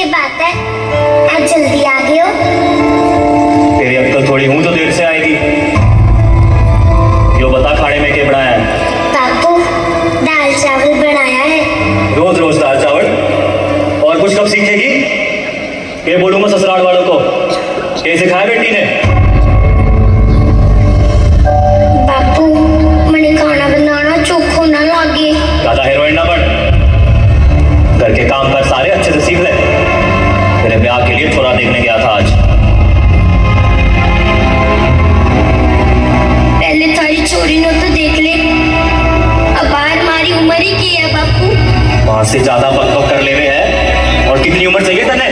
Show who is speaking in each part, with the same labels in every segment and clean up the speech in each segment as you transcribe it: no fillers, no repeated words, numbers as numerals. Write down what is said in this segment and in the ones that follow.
Speaker 1: ये बात है, आप जल्दी आ गए हो।
Speaker 2: तेरी अक्कल थोड़ी हूँ जो देर से आएगी। यो बता खाने में क्या बनाया है?
Speaker 1: बापू दाल चावल बनाया है।
Speaker 2: रोज रोज दाल चावल? और कुछ कब सीखेगी? ये बोलूंगा ससुराल वालों को? क्या सिखाया बेटी ने?
Speaker 1: बापू मैंने खाना बनाना चोखो ना लागे।
Speaker 2: ज्यादा हीरोइन ना बन। घर के काम कर सारे अच्छे से सीख ले। तेरे ब्याह के लिए छोरा देखने गया था आज।
Speaker 1: पहले थारी छोरी ने तो देख ले, अब बाहर हमारी उम्र ही की है बापू।
Speaker 2: वहां से ज्यादा बकबक कर ले रहे हैं। और कितनी उम्र चाहिए तने?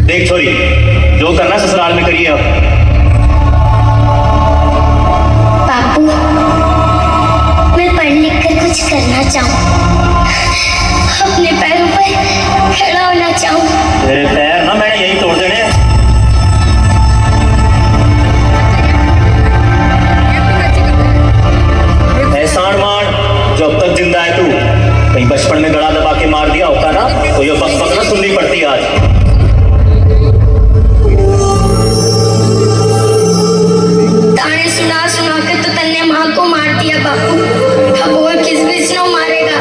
Speaker 2: देख छोरी, जो करना ससुराल में करिए अब।
Speaker 1: बापू मैं पढ़ लिख कर कुछ करना चाहूँ, अपने पैरों पर खड़ा होना चाहूँ।
Speaker 2: तेरे पैर ना मैंने यही तोड़ देने हैं। एहसान मान, जो अब तक जिंदा है तू। कहीं बचपन में गला दबा के मार दिया होता ना तो ये बक ना सुननी पड़ती आज।
Speaker 1: ताने सुना सुना के तो तन्ने माँ को मार दिया बापू, अब और किस बिस्नो मारेगा।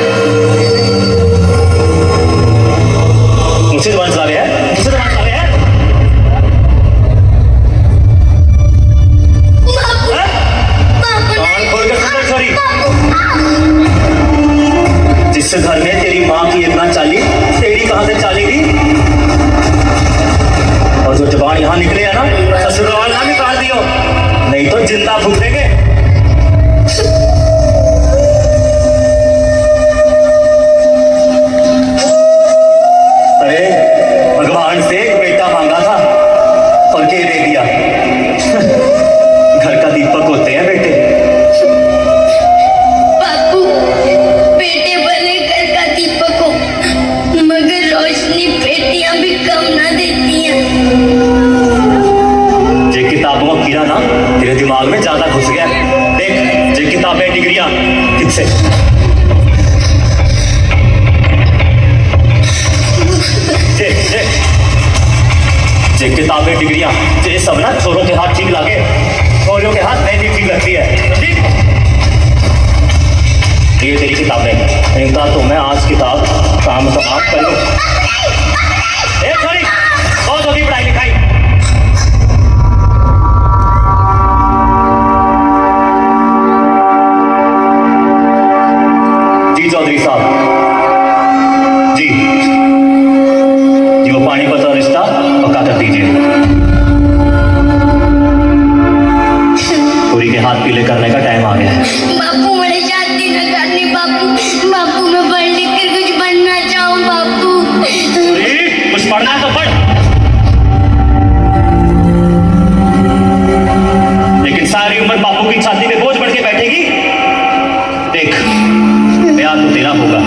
Speaker 2: मुझसे जबान चला रहे हैं? मुझसे जबान चला रहे हैं?
Speaker 1: बापू बापू
Speaker 2: कान खोल कर सुन ले छोरी। जिससे घर में तेरी माँ की इतना चाली, तेरी कहां से चालेगी? और जो जबान यहाँ निकले है ना, ससुराल ना निकाल दियो, नहीं तो जिंदा फूक देंगे। अरे भगवान से एक बेटा मांगा था और के दे दिया। घर का दीपक होते हैं बेटे।
Speaker 1: बापू बेटे बने घर का दीपक हो, मगर रोशनी बेटियां भी कम ना देती हैं।
Speaker 2: ये किताबों का कीड़ा ना तेरे दिमाग में ज्यादा घुस गया। देख ये किताबें डिग्रियां किससे? ये किताबें डिग्रियां ये सब ना छोरों के हाथ ठीक लगे, छोरियों के हाथ नहीं ठीक लगती है। ठीक? ये तेरी किताबें, इनका तो मैं आज किताब काम समाप्त कर लूं। सॉरी, बहुत होगी पढ़ाई लिखाई। जी चौधरी साहब जी, वो पानीपत का रिश्ता पक्का कर दीजिए। पूरी के हाथ पीले करने का टाइम आ गया है।
Speaker 1: बापू मेरे शादी न करनी बापू, बापू मैं पढ़ लिख कर कुछ बनना चाहूँ बापू।
Speaker 2: पूरी, कुछ पढ़ना है तो पढ़, लेकिन सारी उम्र बापू की छाती पे बोझ बढ़ के बैठेगी? देख ब्याह तो तेरा होगा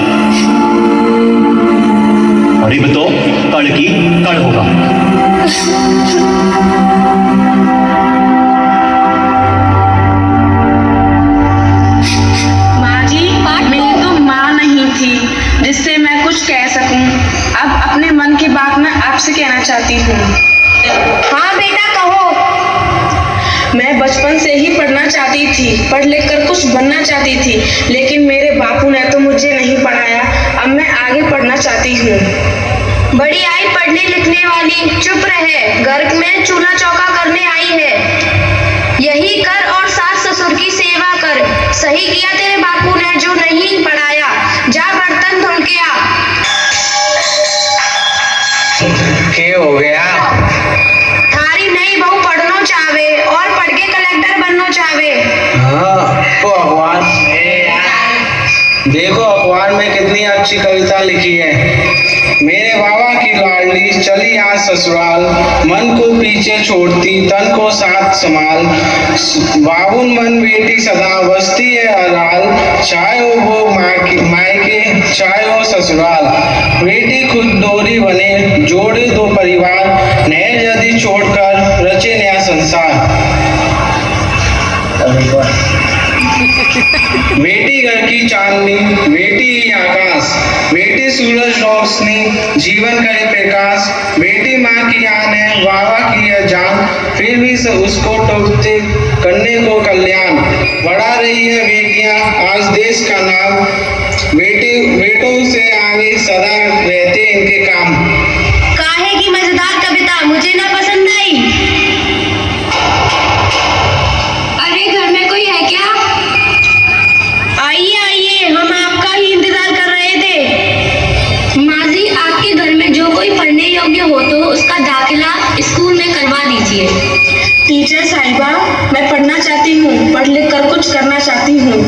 Speaker 2: और इब तो कड़ की कड़ होगा।
Speaker 3: माँ जी, मेरी तो माँ नहीं थी जिससे मैं कुछ कह सकूं। अब अपने मन की बात मैं आपसे कहना चाहती हूँ।
Speaker 1: हाँ बेटा कहो।
Speaker 3: मैं बचपन से ही पढ़ना चाहती थी, पढ़ लिख कर कुछ बनना चाहती थी, लेकिन मेरे बापू ने तो मुझे नहीं पढ़ाया। अब मैं आगे पढ़ना चाहती हूँ।
Speaker 1: बड़ी आई पढ़ने लिखने वाली, चुप रहे, घर में चूल्हा चौका करने आई है। यही कर और सास ससुर की सेवा कर। सही किया तेरे बापू ने जो नहीं पढ़ाया। जा बर्तन धुल के आ।
Speaker 4: क्या हो गया?
Speaker 1: थारी नई बहू पढ़ना चाहे और पढ़ के कलेक्टर बनना चाहे।
Speaker 4: हाँ तो अखबार देखो, अखबार में कितनी अच्छी कविता लिखी है। मेरे बाबा की लाडली चली आज ससुराल, मन को पीछे छोड़ती तन को साथ संभाल। बाबुन मन बेटी सदा बसती है हराल, चाहे वो मायके चाहे वो ससुराल। बेटी खुद डोरी बने जोड़े दो परिवार, नए यदि छोड़कर रचे नया संसार। बेटी घर की चांदनी, बेटी ही आकाश, बेटी सूरज रोशनी, जीवन करे प्रकाश। बेटी माँ की आन है, वाह की है जान, फिर भी उसको टोकते करने को कल्याण। बढ़ा रही है बेटियां आज देश का नाम, बेटों से आगे सदा रहते इनके काम।
Speaker 1: काहे की मजेदार कविता मुझे ना पसंद आई। अरे घर में कोई है क्या? आइए आइए, हम आपका ही इंतजार कर रहे थे। माँ जी, आपके घर में जो कोई पढ़ने योग्य हो तो उसका दाखिला स्कूल में करवा दीजिए।
Speaker 3: टीचर साहिबा, मैं पढ़ना चाहती हूँ, पढ़ लिख कर कुछ करना चाहती हूँ।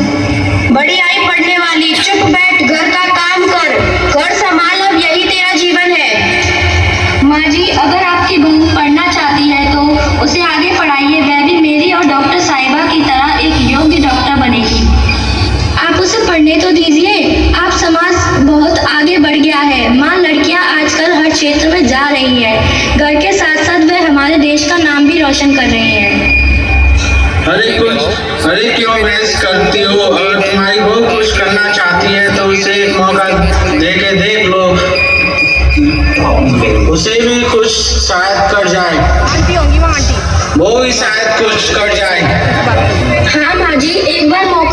Speaker 1: बड़ी आई पढ़ने वाली, चुप बैठ, घर का काम कर, घर संभाल, अब यही तेरा जीवन है। माँ जी, अगर आपकी बहू पढ़ना चाहती है तो उसे आगे पढ़ाइए, वह भी मेरी और डॉक्टर साहिबा की तरह एक योग्य डॉक्टर बनेगी। आप उसे पढ़ने तो दीजिए, आप समाज बहुत आगे बढ़ गया है। माँ, लड़कियाँ आजकल हर क्षेत्र में जा रही हैं, घर के साथ साथ वह हमारे देश का नाम भी रोशन कर रही हैं।
Speaker 4: अरे क्यों बहस करती हो? अगर तुम्हारी बहू कुछ करना चाहती है तो उसे एक मौका देके देख लो, उसे भी कुछ शायद कर जाए, वो भी शायद कुछ कर जाए।
Speaker 1: हाँ माँ जी, एक बार मौका